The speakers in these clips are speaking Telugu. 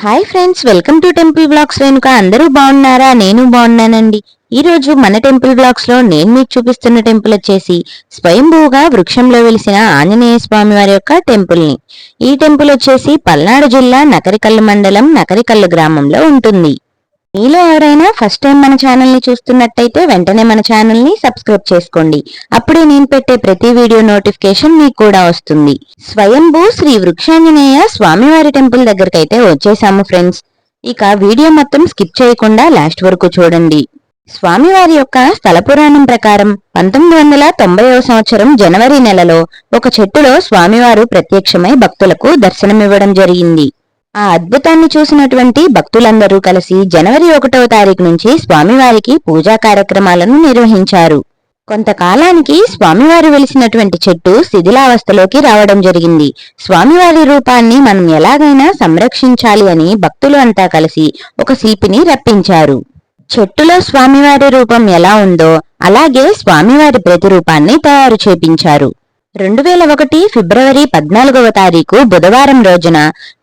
Hi friends, welcome to temple blogs Renuka. అందరూ బాగున్నారా? నేను బాగున్నానండి. ఈ రోజు మన టెంపుల్ బ్లాగ్స్ లో నేను మీకు చూపిస్తున్న టెంపుల్ వచ్చేసి స్వయంభూగా వృక్షంలో వెలిసిన ఆంజనేయ స్వామి వారి యొక్క టెంపుల్ ని. ఈ టెంపుల్ వచ్చేసి పల్నాడు జిల్లా నకరికల్లు మండలం నకరికల్లు గ్రామంలో ఉంటుంది. మీలో ఎవరైనా ఫస్ట్ టైం మన ఛానల్ ని చూస్తున్నట్టయితే వెంటనే మన ఛానల్ ని సబ్స్క్రైబ్ చేసుకోండి. అప్పుడే నేను పెట్టే ప్రతి వీడియో నోటిఫికేషన్ మీకు కూడా వస్తుంది. స్వయంభూ శ్రీ వృక్షాంజనేయ స్వామివారి టెంపుల్ దగ్గరికి అయితే వచ్చేసాము ఫ్రెండ్స్. ఇక వీడియో మొత్తం స్కిప్ చేయకుండా లాస్ట్ వరకు చూడండి. స్వామివారి యొక్క స్థల పురాణం ప్రకారం 1990వ సంవత్సరం జనవరి నెలలో ఒక చెట్టులో స్వామివారు ప్రత్యక్షమై భక్తులకు దర్శనమివ్వడం జరిగింది. ఆ అద్భుతాన్ని చూసినటువంటి భక్తులందరూ కలిసి జనవరి 1వ తారీఖు నుంచి స్వామివారికి పూజా కార్యక్రమాలను నిర్వహించారు. కొంతకాలానికి స్వామివారు వెలిసినటువంటి చెట్టు శిథిలావస్థలోకి రావడం జరిగింది. స్వామివారి రూపాన్ని మనం ఎలాగైనా సంరక్షించాలి అని భక్తులు అంతా కలిసి ఒక శిల్పిని రప్పించారు. చెట్టులో స్వామివారి రూపం ఎలా ఉందో అలాగే స్వామివారి ప్రతిరూపాన్ని తయారు చేపించారు. 2001 ఫిబ్రవరి 14వ తారీఖు బుధవారం రోజున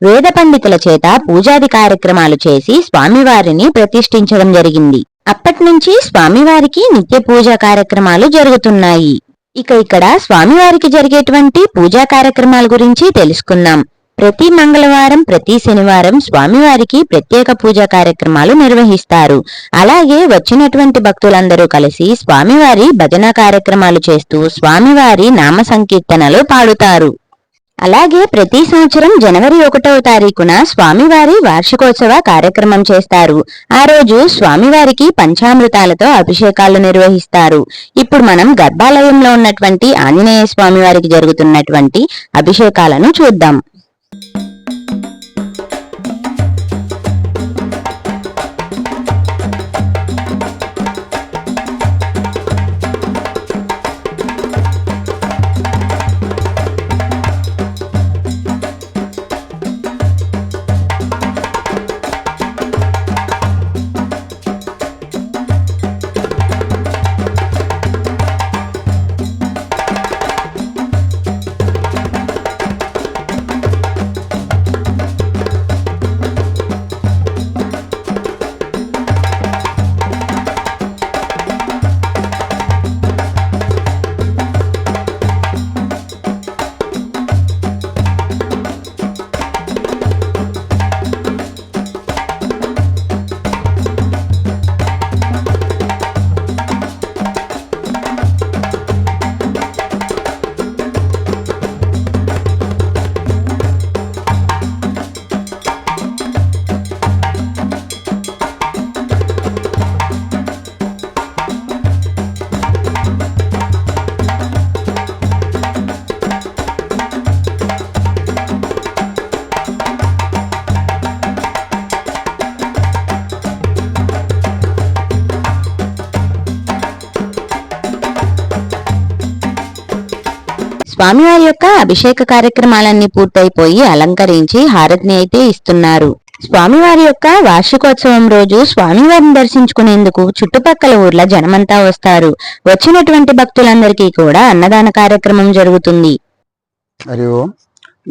వేద పండితుల చేత పూజాది కార్యక్రమాలు చేసి స్వామివారిని ప్రతిష్ఠించడం జరిగింది. అప్పటి నుంచి స్వామివారికి నిత్య పూజా కార్యక్రమాలు జరుగుతున్నాయి. ఇక్కడ స్వామివారికి జరిగేటువంటి పూజా కార్యక్రమాల గురించి తెలుసుకుందాం. ప్రతి మంగళవారం, ప్రతి శనివారం స్వామివారికి ప్రత్యేక పూజా కార్యక్రమాలు నిర్వహిస్తారు. అలాగే వచ్చినటువంటి భక్తులందరూ కలిసి స్వామివారి భజన కార్యక్రమాలు చేస్తూ స్వామివారి నామ సంకీర్తనలు పాడుతారు. అలాగే ప్రతి సంవత్సరం జనవరి 1వ తారీఖున స్వామివారి వార్షికోత్సవ కార్యక్రమం చేస్తారు. ఆ రోజు స్వామివారికి పంచామృతాలతో అభిషేకాలు నిర్వహిస్తారు. ఇప్పుడు మనం గర్భాలయంలో ఉన్నటువంటి ఆంజనేయ స్వామివారికి జరుగుతున్నటువంటి అభిషేకాలను చూద్దాం. స్వామివారి యొక్క అభిషేక కార్యక్రమాలన్నీ పూర్తయిపోయి అలంకరించి హారతిని అయితే ఇస్తున్నారు. స్వామివారి యొక్క వార్షికోత్సవం రోజు స్వామివారిని దర్శించుకునేందుకు చుట్టుపక్కల ఊర్ల జనమంతా వస్తారు. వచ్చినటువంటి భక్తులందరికీ కూడా అన్నదాన కార్యక్రమం జరుగుతుంది. హరి ఓం.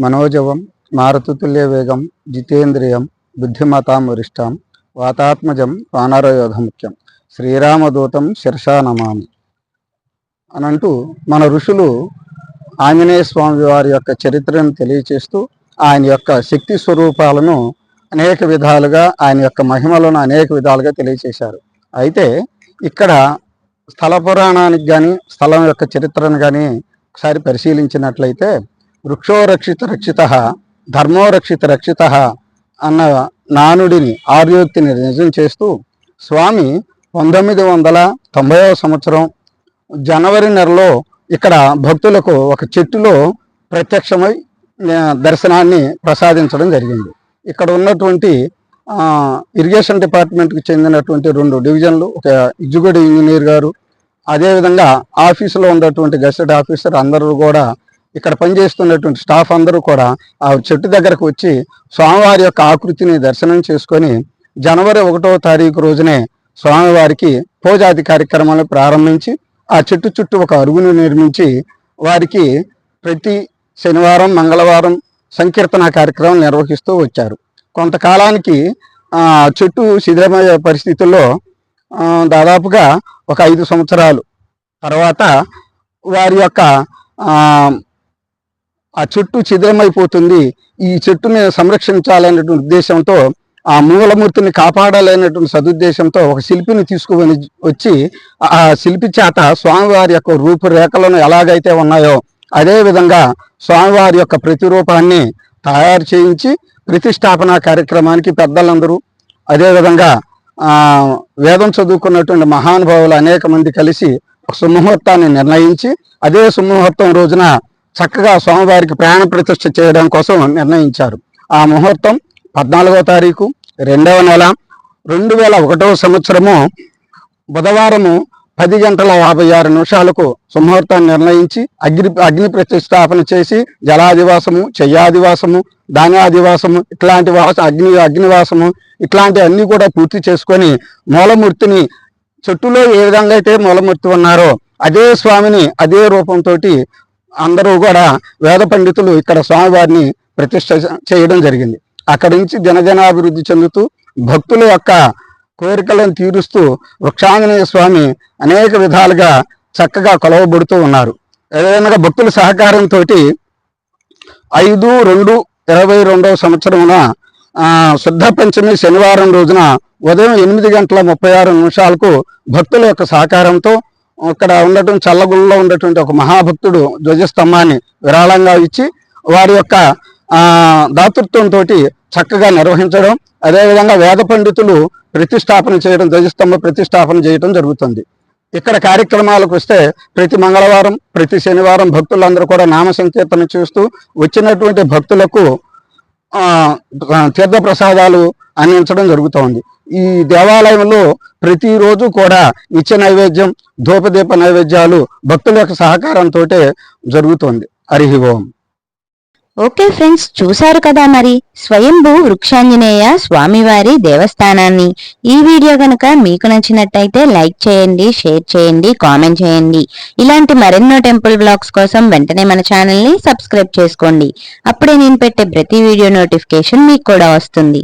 మనోజవం మారుతుల్య వేగం జితేంద్రియం బుద్ధిమతాం వరిష్టం వాతాత్మజం వానరయోధ ముఖ్యం శ్రీరామదూతం శిర్షా నమామి అనంటూ మన ఋషులు ఆంజనేయ స్వామి వారి యొక్క చరిత్రను తెలియచేస్తూ ఆయన యొక్క శక్తి స్వరూపాలను అనేక విధాలుగా, ఆయన యొక్క మహిమలను అనేక విధాలుగా తెలియచేశారు. అయితే ఇక్కడ స్థల పురాణానికి కానీ స్థలం యొక్క చరిత్రను కానీ ఒకసారి పరిశీలించినట్లయితే వృక్షో రక్షిత రక్షిత ధర్మో రక్షిత రక్షిత అన్న నానుడిని ఆర్యోక్తిని నిజం చేస్తూ స్వామి 1990వ సంవత్సరం జనవరి నెలలో ఇక్కడ భక్తులకు ఒక చెట్టులో ప్రత్యక్షమై దర్శనాన్ని ప్రసాదించడం జరిగింది. ఇక్కడ ఉన్నటువంటి ఇరిగేషన్ డిపార్ట్మెంట్కి చెందినటువంటి 2 డివిజన్లు, ఒక ఎగ్జిక్యూటివ్ ఇంజనీర్ గారు, అదేవిధంగా ఆఫీసులో ఉన్నటువంటి గెస్టెడ్ ఆఫీసర్ అందరూ కూడా, ఇక్కడ పనిచేస్తున్నటువంటి స్టాఫ్ అందరూ కూడా ఆ చెట్టు దగ్గరకు వచ్చి స్వామివారి యొక్క ఆకృతిని దర్శనం చేసుకొని జనవరి 1వ తారీఖు రోజునే స్వామివారికి పూజాది కార్యక్రమాలు ప్రారంభించి ఆ చెట్టు చుట్టూ ఒక అరుగును నిర్మించి వారికి ప్రతి శనివారం, మంగళవారం సంకీర్తన కార్యక్రమం నిర్వహిస్తూ వచ్చారు. కొంతకాలానికి చెట్టు శిథిలమయ్యే పరిస్థితుల్లో దాదాపుగా ఒక 5 సంవత్సరాలు తర్వాత వారి యొక్క ఆ చెట్టు శిథిలమైపోతుంది, ఈ చెట్టుని సంరక్షించాలనేటువంటి ఉద్దేశంతో, ఆ మూలమూర్తిని కాపాడాలనేటువంటి సదుద్దేశంతో ఒక శిల్పిని తీసుకుని వచ్చి ఆ శిల్పి చేత స్వామివారి యొక్క రూపురేఖలను ఎలాగైతే ఉన్నాయో అదే విధంగా స్వామివారి యొక్క ప్రతిరూపాన్ని తయారు చేయించి ప్రతిష్టాపన కార్యక్రమానికి పెద్దలందరూ, అదేవిధంగా వేదం చదువుకున్నటువంటి మహానుభావులు అనేక మంది కలిసి ఒక సుముహూర్తాన్ని నిర్ణయించి అదే సుముహూర్తం రోజున చక్కగా స్వామివారికి ప్రాణ ప్రతిష్ఠ చేయడం కోసం నిర్ణయించారు. ఆ ముహూర్తం 14వ తారీఖు 2వ నెల 2001వ సంవత్సరము బుధవారము 10:56 సుముహూర్తాన్ని నిర్ణయించి అగ్ని ప్రతిష్టాపన చేసి జలాదివాసము, చెయ్యాదివాసము, ధాన్యాదివాసము, ఇట్లాంటి అగ్నివాసము ఇట్లాంటి అన్ని కూడా పూర్తి చేసుకొని మూలమూర్తిని చెట్టులో ఏ విధంగా అయితే మూలమూర్తి ఉన్నారో అదే స్వామిని అదే రూపంతో అందరూ కూడా వేద పండితులు ఇక్కడ స్వామివారిని ప్రతిష్ఠ చేయడం జరిగింది. అక్కడి నుంచి జనజనాభివృద్ధి చెందుతూ భక్తుల యొక్క కోరికలను తీరుస్తూ వృక్షాంజనేయ స్వామి అనేక విధాలుగా చక్కగా కొలవబడుతూ ఉన్నారు. ఏదైనా భక్తుల సహకారంతో 5/2/22వ సంవత్సరమున శుద్ధ పంచమి శనివారం రోజున ఉదయం 8:36 భక్తుల యొక్క సహకారంతో ఇక్కడ ఉండటం చల్లగుల్లో ఉన్నటువంటి ఒక మహాభక్తుడు ధ్వజస్తంభాన్ని విరాళంగా ఇచ్చి వారి యొక్క దాతృత్వంతో చక్కగా నిర్వహించడం, అదేవిధంగా వేద పండితులు ప్రతిష్టాపన చేయడం, ధ్వజస్తంభ ప్రతిష్టాపన చేయడం జరుగుతుంది. ఇక్కడ కార్యక్రమాలకు వస్తే ప్రతి మంగళవారం ప్రతి శనివారం భక్తులందరూ కూడా నామ సంకీర్తన చేస్తూ వచ్చినటువంటి భక్తులకు తీర్థ ప్రసాదాలు అందించడం జరుగుతోంది. ఈ దేవాలయంలో ప్రతిరోజు కూడా నిత్య నైవేద్యం, ధూపదీప నైవేద్యాలు భక్తుల యొక్క సహకారంతో జరుగుతుంది. హరి ఓం. ఓకే ఫ్రెండ్స్, చూశారు కదా మరి స్వయంభూ వృక్షాంజనేయ స్వామివారి దేవస్థానాన్ని. ఈ వీడియో కనుక మీకు నచ్చినట్టయితే లైక్ చేయండి, షేర్ చేయండి, కామెంట్ చేయండి. ఇలాంటి మరెన్నో టెంపుల్ బ్లాగ్స్ కోసం వెంటనే మన ఛానల్ని సబ్స్క్రైబ్ చేసుకోండి. అప్పుడే నేను పెట్టే ప్రతి వీడియో నోటిఫికేషన్ మీకు కూడా వస్తుంది.